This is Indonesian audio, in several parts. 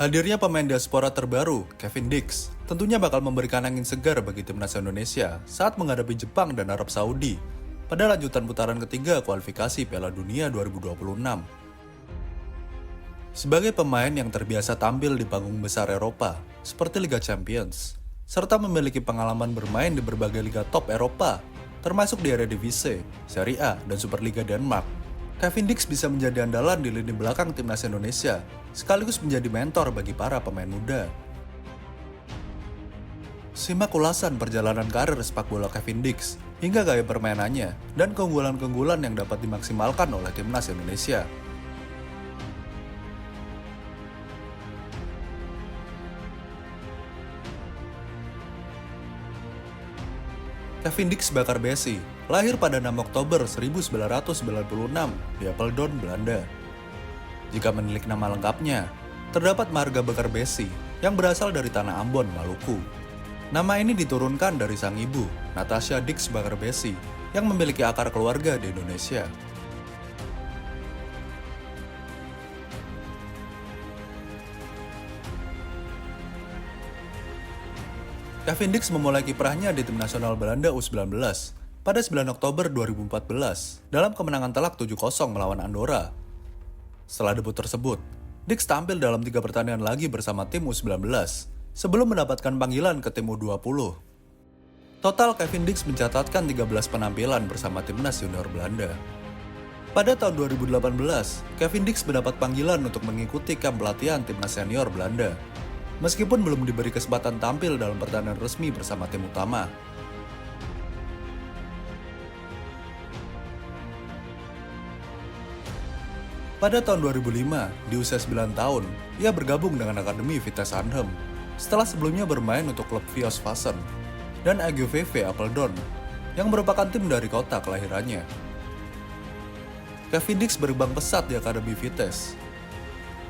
Hadirnya pemain diaspora terbaru, Kevin Dix, tentunya bakal memberikan angin segar bagi timnas Indonesia saat menghadapi Jepang dan Arab Saudi pada lanjutan putaran ketiga kualifikasi Piala Dunia 2026. Sebagai pemain yang terbiasa tampil di panggung besar Eropa, seperti Liga Champions, serta memiliki pengalaman bermain di berbagai liga top Eropa, termasuk di Eredivisie, Serie A, dan Superliga Denmark, Kevin Dix bisa menjadi andalan di lini belakang timnas Indonesia, sekaligus menjadi mentor bagi para pemain muda. Simak ulasan perjalanan karir sepak bola Kevin Dix, hingga gaya permainannya, dan keunggulan-keunggulan yang dapat dimaksimalkan oleh timnas Indonesia. Kevin Dix Bakar Besi, lahir pada 6 Oktober 1996 di Apeldoorn, Belanda. Jika menilik nama lengkapnya, terdapat marga Bakar Besi yang berasal dari tanah Ambon, Maluku. Nama ini diturunkan dari sang ibu, Natasha Dix Bakar Besi, yang memiliki akar keluarga di Indonesia. Kevin Dix memulai kiprahnya di tim nasional Belanda U19 pada 9 Oktober 2014 dalam kemenangan telak 7-0 melawan Andorra. Setelah debut tersebut, Dix tampil dalam 3 pertandingan lagi bersama tim U19 sebelum mendapatkan panggilan ke tim U20. Total Kevin Dix mencatatkan 13 penampilan bersama timnas junior Belanda. Pada tahun 2018, Kevin Dix mendapat panggilan untuk mengikuti kamp pelatihan timnas senior Belanda, meskipun belum diberi kesempatan tampil dalam pertandingan resmi bersama tim utama. Pada tahun 2005, di usia 9 tahun, ia bergabung dengan Akademi Vitesse Arnhem, setelah sebelumnya bermain untuk klub Vios Vassen dan AGVV Apeldoorn, yang merupakan tim dari kota kelahirannya. Kevin Dix berkembang pesat di Akademi Vitesse.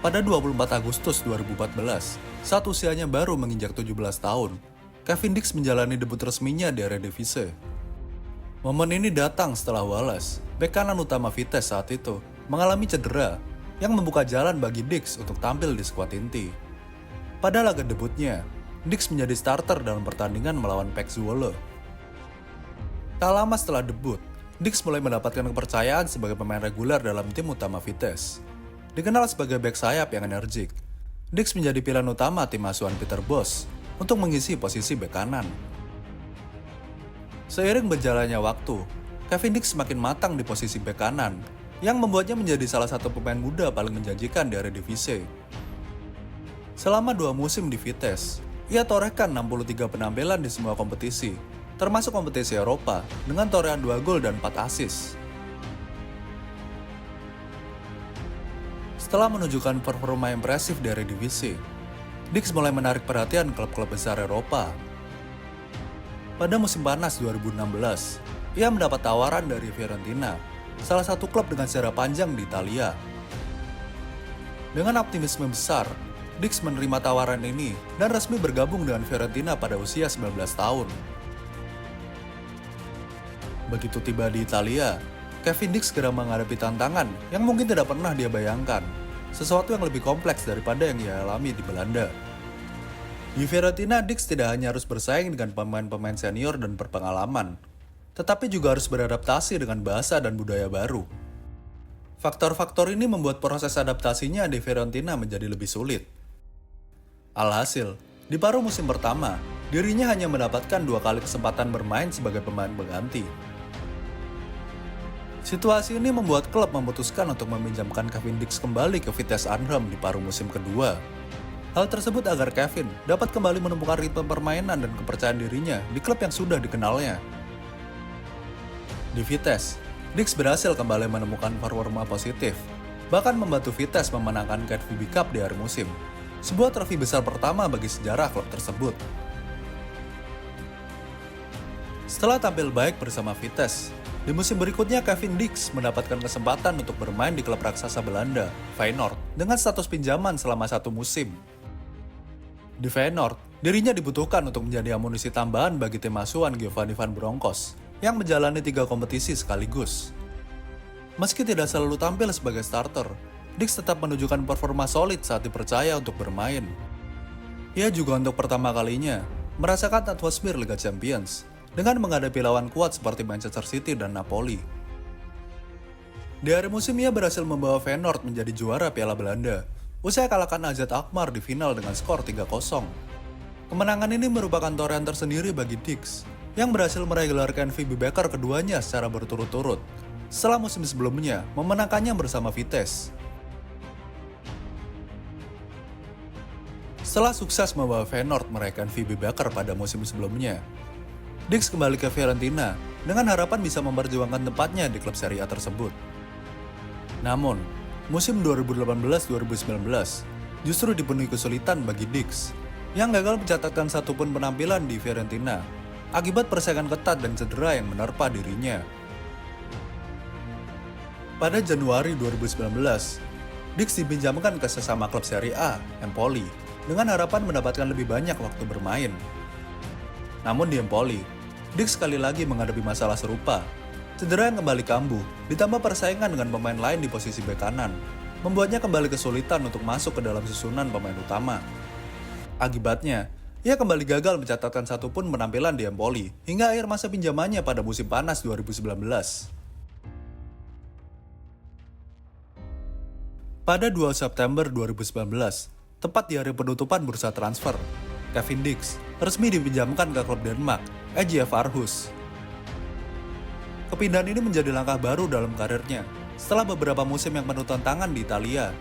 Pada 24 Agustus 2014, saat usianya baru menginjak 17 tahun, Kevin Dix menjalani debut resminya di Eredivisie. Momen ini datang setelah Wallace, bek kanan utama Vitesse saat itu, mengalami cedera yang membuka jalan bagi Dix untuk tampil di skuad inti. Pada laga debutnya, Dix menjadi starter dalam pertandingan melawan PEC Zwolle. Tak lama setelah debut, Dix mulai mendapatkan kepercayaan sebagai pemain reguler dalam tim utama Vitesse. Dikenal sebagai bek sayap yang energik, Dix menjadi pilihan utama tim asuhan Peter Bosz untuk mengisi posisi bek kanan. Seiring berjalannya waktu, Kevin Dix semakin matang di posisi bek kanan, yang membuatnya menjadi salah satu pemain muda paling menjanjikan di Eredivisie. Selama 2 musim di Vitesse, ia torehkan 63 penampilan di semua kompetisi, termasuk kompetisi Eropa, dengan torehan 2 gol dan 4 assist. Setelah menunjukkan performa impresif di Eredivisie, Dix mulai menarik perhatian klub-klub besar Eropa. Pada musim panas 2016, ia mendapat tawaran dari Fiorentina, salah satu klub dengan sejarah panjang di Italia. Dengan optimisme besar, Dix menerima tawaran ini dan resmi bergabung dengan Fiorentina pada usia 19 tahun. Begitu tiba di Italia, Kevin Dix segera menghadapi tantangan yang mungkin tidak pernah dia bayangkan, sesuatu yang lebih kompleks daripada yang ia alami di Belanda. Di Fiorentina, Dix tidak hanya harus bersaing dengan pemain-pemain senior dan berpengalaman, tetapi juga harus beradaptasi dengan bahasa dan budaya baru. Faktor-faktor ini membuat proses adaptasinya di Fiorentina menjadi lebih sulit. Alhasil, di paruh musim pertama, dirinya hanya mendapatkan 2 kali kesempatan bermain sebagai pemain pengganti. Situasi ini membuat klub memutuskan untuk meminjamkan Kevin Dix kembali ke Vitesse Arnhem di paruh musim kedua. Hal tersebut agar Kevin dapat kembali menemukan ritme permainan dan kepercayaan dirinya di klub yang sudah dikenalnya. Di Vitesse, Dix berhasil kembali menemukan performa positif, bahkan membantu Vitesse memenangkan KVB Cup di akhir musim, sebuah trofi besar pertama bagi sejarah klub tersebut. Setelah tampil baik bersama Vitesse, di musim berikutnya Kevin Dix mendapatkan kesempatan untuk bermain di klub raksasa Belanda, Feyenoord, dengan status pinjaman selama 1 musim. Di Feyenoord, dirinya dibutuhkan untuk menjadi amunisi tambahan bagi tim asuhan Giovanni van Bronckhorst yang menjalani 3 kompetisi sekaligus. Meski tidak selalu tampil sebagai starter, Dix tetap menunjukkan performa solid saat dipercaya untuk bermain. Ia juga untuk pertama kalinya merasakan atmosfer Liga Champions dengan menghadapi lawan kuat seperti Manchester City dan Napoli. Di akhir musim ia berhasil membawa Feyenoord menjadi juara Piala Belanda, usai kalahkan AZ Alkmaar di final dengan skor 3-0. Kemenangan ini merupakan torehan tersendiri bagi Dix, yang berhasil meraih gelar KNVB Beker keduanya secara berturut-turut, setelah musim sebelumnya memenangkannya bersama Vitesse. Setelah sukses membawa Feyenoord meraih KNVB Beker pada musim sebelumnya, Dix kembali ke Fiorentina dengan harapan bisa memperjuangkan tempatnya di klub Serie A tersebut. Namun, musim 2018-2019 justru dipenuhi kesulitan bagi Dix, yang gagal mencatatkan satupun penampilan di Fiorentina akibat persaingan ketat dan cedera yang menerpa dirinya. Pada Januari 2019, Dix dipinjamkan ke sesama klub Serie A, Empoli, dengan harapan mendapatkan lebih banyak waktu bermain. Namun di Empoli, Dix sekali lagi menghadapi masalah serupa. Cedera yang kembali kambuh, ditambah persaingan dengan pemain lain di posisi bek kanan, membuatnya kembali kesulitan untuk masuk ke dalam susunan pemain utama. Akibatnya, ia kembali gagal mencatatkan satupun penampilan di Empoli hingga akhir masa pinjamannya pada musim panas 2019. Pada 2 September 2019, tepat di hari penutupan bursa transfer, Kevin Dix resmi dipinjamkan ke klub Denmark, AGF Aarhus. Kepindahan ini menjadi langkah baru dalam karirnya setelah beberapa musim yang penuh tantangan di Italia.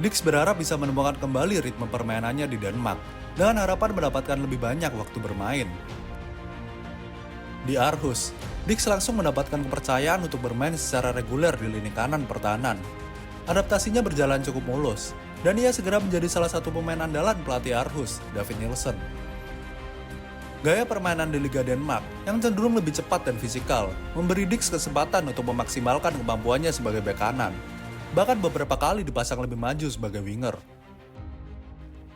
Dix berharap bisa menemukan kembali ritme permainannya di Denmark dengan harapan mendapatkan lebih banyak waktu bermain. Di Aarhus, Dix langsung mendapatkan kepercayaan untuk bermain secara reguler di lini kanan pertahanan. Adaptasinya berjalan cukup mulus, dan ia segera menjadi salah satu pemain andalan pelatih Aarhus, David Nielsen. Gaya permainan di Liga Denmark yang cenderung lebih cepat dan fisikal memberi Dix kesempatan untuk memaksimalkan kemampuannya sebagai bek kanan, bahkan beberapa kali dipasang lebih maju sebagai winger.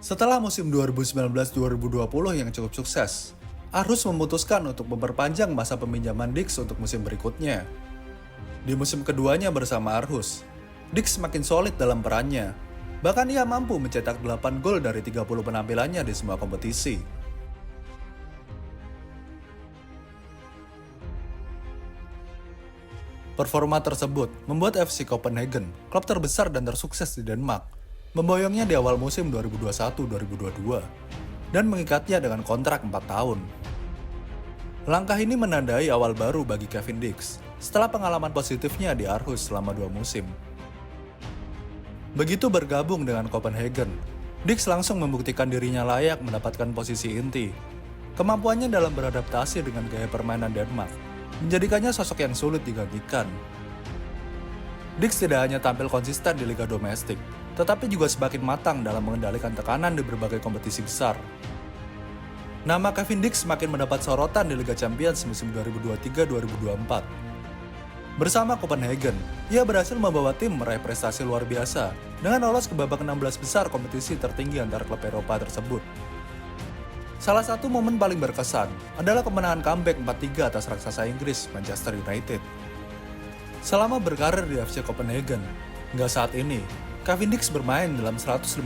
Setelah musim 2019-2020 yang cukup sukses, Aarhus memutuskan untuk memperpanjang masa peminjaman Dix untuk musim berikutnya. Di musim keduanya bersama Aarhus, Dix semakin solid dalam perannya, bahkan ia mampu mencetak 8 gol dari 30 penampilannya di semua kompetisi. Performa tersebut membuat FC Copenhagen, klub terbesar dan tersukses di Denmark, memboyongnya di awal musim 2021-2022 dan mengikatnya dengan kontrak 4 tahun. Langkah ini menandai awal baru bagi Kevin Dix setelah pengalaman positifnya di Aarhus selama 2 musim. Begitu bergabung dengan Copenhagen, Dix langsung membuktikan dirinya layak mendapatkan posisi inti. Kemampuannya dalam beradaptasi dengan gaya permainan Denmark menjadikannya sosok yang sulit digantikan. Dix tidak hanya tampil konsisten di liga domestik, tetapi juga semakin matang dalam mengendalikan tekanan di berbagai kompetisi besar. Nama Kevin Dix semakin mendapat sorotan di Liga Champions musim 2023-2024. Bersama Copenhagen, ia berhasil membawa tim meraih prestasi luar biasa dengan lolos ke babak 16 besar kompetisi tertinggi antar klub Eropa tersebut. Salah satu momen paling berkesan adalah kemenangan comeback 4-3 atas raksasa Inggris, Manchester United. Selama berkarir di FC Copenhagen, hingga saat ini, Kevin Dix bermain dalam 151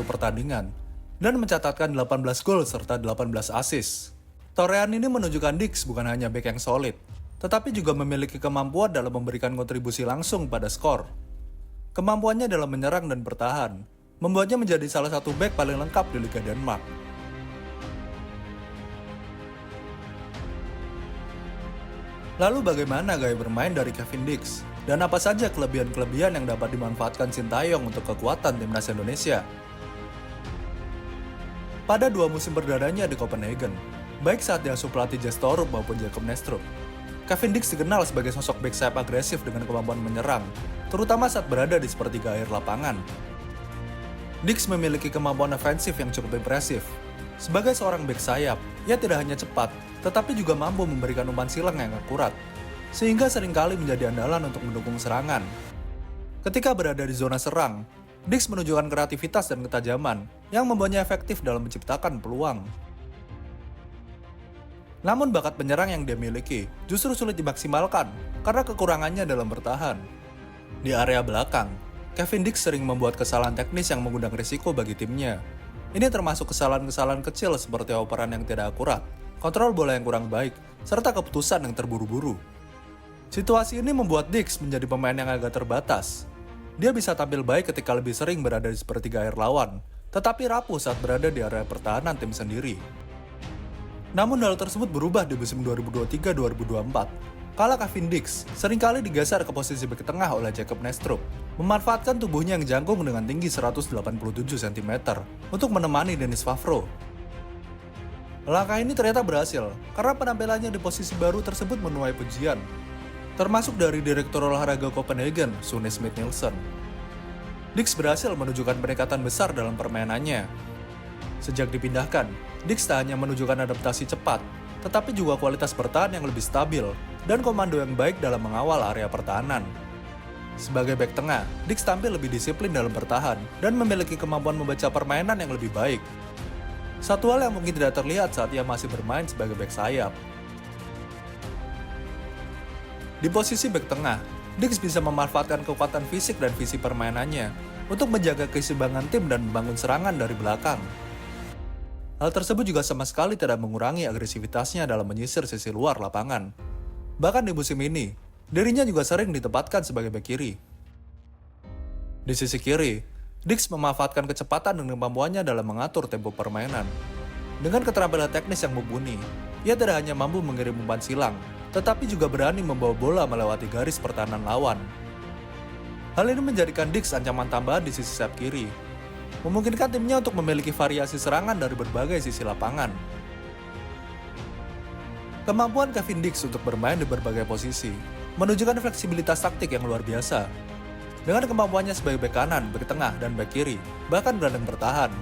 pertandingan dan mencatatkan 18 gol serta 18 assist. Torehan ini menunjukkan Dix bukan hanya bek yang solid, tetapi juga memiliki kemampuan dalam memberikan kontribusi langsung pada skor. Kemampuannya dalam menyerang dan bertahan membuatnya menjadi salah satu bek paling lengkap di Liga Denmark. Lalu bagaimana gaya bermain dari Kevin Dix? Dan apa saja kelebihan-kelebihan yang dapat dimanfaatkan Sintayong untuk kekuatan timnas Indonesia? Pada 2 musim perdananya di Copenhagen, baik saat diasuh pelatih Jes Torup maupun Jacob Nestrup, Kevin Dix dikenal sebagai sosok bek sayap agresif dengan kemampuan menyerang, terutama saat berada di sepertiga akhir lapangan. Dix memiliki kemampuan ofensif yang cukup impresif. Sebagai seorang bek sayap, ia tidak hanya cepat, tetapi juga mampu memberikan umpan silang yang akurat, sehingga seringkali menjadi andalan untuk mendukung serangan. Ketika berada di zona serang, Dix menunjukkan kreativitas dan ketajaman yang membuatnya efektif dalam menciptakan peluang. Namun bakat penyerang yang dia miliki justru sulit dimaksimalkan karena kekurangannya dalam bertahan. Di area belakang, Kevin Dix sering membuat kesalahan teknis yang mengundang risiko bagi timnya. Ini termasuk kesalahan-kesalahan kecil seperti operan yang tidak akurat, kontrol bola yang kurang baik, serta keputusan yang terburu-buru. Situasi ini membuat Dix menjadi pemain yang agak terbatas. Dia bisa tampil baik ketika lebih sering berada di sepertiga air lawan, tetapi rapuh saat berada di area pertahanan tim sendiri. Namun hal tersebut berubah di musim 2023-2024. Kala Kevin Dix seringkali digeser ke posisi bek tengah oleh Jacob Nestrup, memanfaatkan tubuhnya yang jangkung dengan tinggi 187 cm untuk menemani Dennis Favro. Langkah ini ternyata berhasil karena penampilannya di posisi baru tersebut menuai pujian, termasuk dari Direktur Olahraga Copenhagen, Sune Smith-Nielsen. Dix berhasil menunjukkan peningkatan besar dalam permainannya. Sejak dipindahkan, Dix tak hanya menunjukkan adaptasi cepat, tetapi juga kualitas bertahan yang lebih stabil dan komando yang baik dalam mengawal area pertahanan. Sebagai bek tengah, Dix tampil lebih disiplin dalam bertahan dan memiliki kemampuan membaca permainan yang lebih baik. Satu hal yang mungkin tidak terlihat saat ia masih bermain sebagai bek sayap. Di posisi bek tengah, Dix bisa memanfaatkan kekuatan fisik dan visi permainannya untuk menjaga keseimbangan tim dan membangun serangan dari belakang. Hal tersebut juga sama sekali tidak mengurangi agresivitasnya dalam menyisir sisi luar lapangan. Bahkan di musim ini, dirinya juga sering ditempatkan sebagai bek kiri. Di sisi kiri, Dix memanfaatkan kecepatan dan kemampuannya dalam mengatur tempo permainan. Dengan keterampilan teknis yang mumpuni, ia tidak hanya mampu mengirim umpan silang, tetapi juga berani membawa bola melewati garis pertahanan lawan. Hal ini menjadikan Dix ancaman tambahan di sisi sayap kiri, memungkinkan timnya untuk memiliki variasi serangan dari berbagai sisi lapangan. Kemampuan Kevin Dix untuk bermain di berbagai posisi menunjukkan fleksibilitas taktik yang luar biasa. Dengan kemampuannya sebagai bek kanan, bek tengah, dan bek kiri, bahkan gelandang bertahan,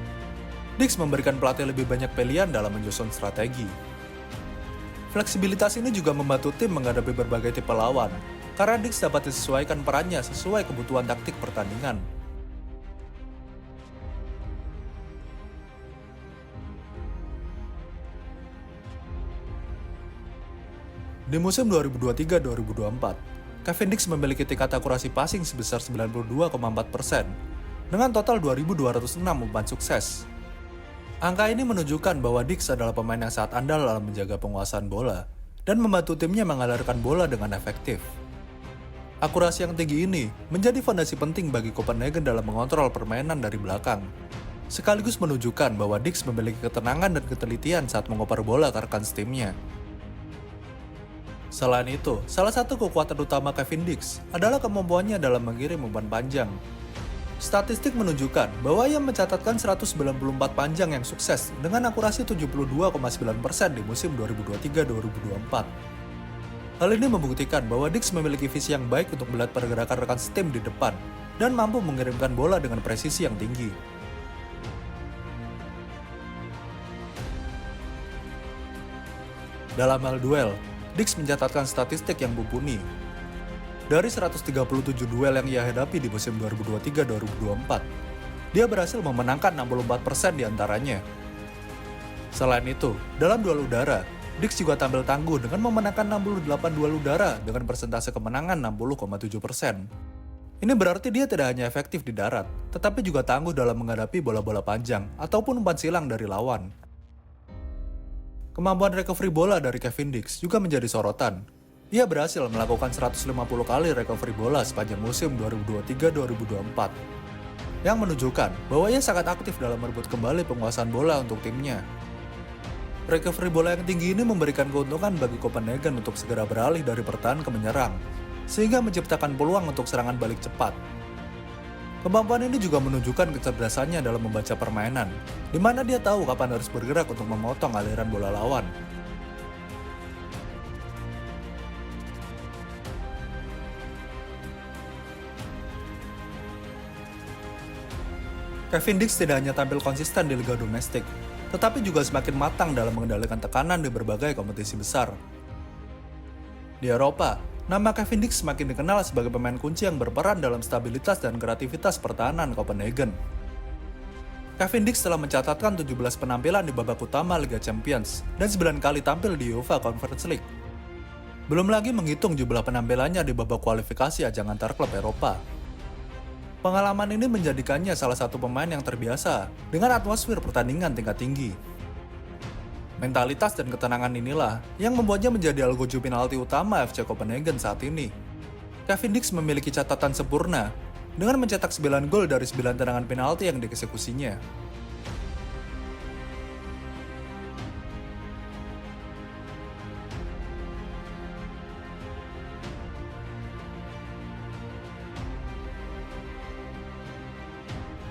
Dix memberikan pelatih lebih banyak pilihan dalam menyusun strategi. Fleksibilitas ini juga membantu tim menghadapi berbagai tipe lawan, karena Dix dapat disesuaikan perannya sesuai kebutuhan taktik pertandingan. Di musim 2023-2024, Kevin Dix memiliki tingkat akurasi passing sebesar 92,4% dengan total 2.206 umpan sukses. Angka ini menunjukkan bahwa Dix adalah pemain yang sangat andal dalam menjaga penguasaan bola dan membantu timnya mengalirkan bola dengan efektif. Akurasi yang tinggi ini menjadi fondasi penting bagi Copenhagen dalam mengontrol permainan dari belakang, sekaligus menunjukkan bahwa Dix memiliki ketenangan dan ketelitian saat mengoper bola ke rekan timnya. Selain itu, salah satu kekuatan utama Kevin Dix adalah kemampuannya dalam mengirim umpan panjang. Statistik menunjukkan bahwa ia mencatatkan 194 panjang yang sukses dengan akurasi 72,9% di musim 2023-2024. Hal ini membuktikan bahwa Dix memiliki visi yang baik untuk melihat pergerakan rekan tim di depan dan mampu mengirimkan bola dengan presisi yang tinggi. Dalam hal duel, Dix mencatatkan statistik yang mumpuni. Dari 137 duel yang ia hadapi di musim 2023-2024, dia berhasil memenangkan 64% diantaranya. Selain itu, dalam duel udara, Dix juga tampil tangguh dengan memenangkan 68 duel udara dengan persentase kemenangan 60,7%. Ini berarti dia tidak hanya efektif di darat, tetapi juga tangguh dalam menghadapi bola-bola panjang ataupun umpan silang dari lawan. Kemampuan recovery bola dari Kevin Dix juga menjadi sorotan. Ia berhasil melakukan 150 kali recovery bola sepanjang musim 2023-2024, yang menunjukkan bahwa ia sangat aktif dalam merebut kembali penguasaan bola untuk timnya. Recovery bola yang tinggi ini memberikan keuntungan bagi Copenhagen untuk segera beralih dari bertahan ke menyerang, sehingga menciptakan peluang untuk serangan balik cepat. Kemampuan ini juga menunjukkan kecerdasannya dalam membaca permainan, di mana dia tahu kapan harus bergerak untuk memotong aliran bola lawan. Kevin Dix tidak hanya tampil konsisten di liga domestik, tetapi juga semakin matang dalam mengendalikan tekanan di berbagai kompetisi besar. Di Eropa, nama Kevin Dix semakin dikenal sebagai pemain kunci yang berperan dalam stabilitas dan kreativitas pertahanan Copenhagen. Kevin Dix telah mencatatkan 17 penampilan di babak utama Liga Champions dan 9 kali tampil di UEFA Conference League. Belum lagi menghitung jumlah penampilannya di babak kualifikasi ajang antar klub Eropa. Pengalaman ini menjadikannya salah satu pemain yang terbiasa dengan atmosfer pertandingan tingkat tinggi. Mentalitas dan ketenangan inilah yang membuatnya menjadi algo juru penalti utama FC Copenhagen saat ini. Kevin Dix memiliki catatan sempurna dengan mencetak 9 gol dari 9 tendangan penalti yang dieksekusinya.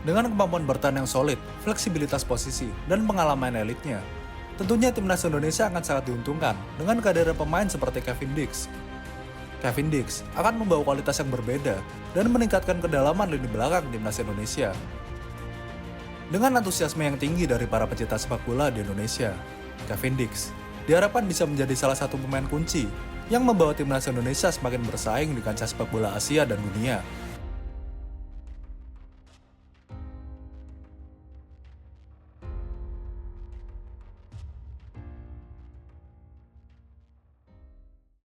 Dengan kemampuan bertahan yang solid, fleksibilitas posisi, dan pengalaman elitnya, tentunya timnas Indonesia akan sangat diuntungkan dengan kehadiran pemain seperti Kevin Dix. Kevin Dix akan membawa kualitas yang berbeda dan meningkatkan kedalaman lini belakang timnas Indonesia. Dengan antusiasme yang tinggi dari para pecinta sepak bola di Indonesia, Kevin Dix diharapkan bisa menjadi salah satu pemain kunci yang membawa timnas Indonesia semakin bersaing di kancah sepak bola Asia dan dunia.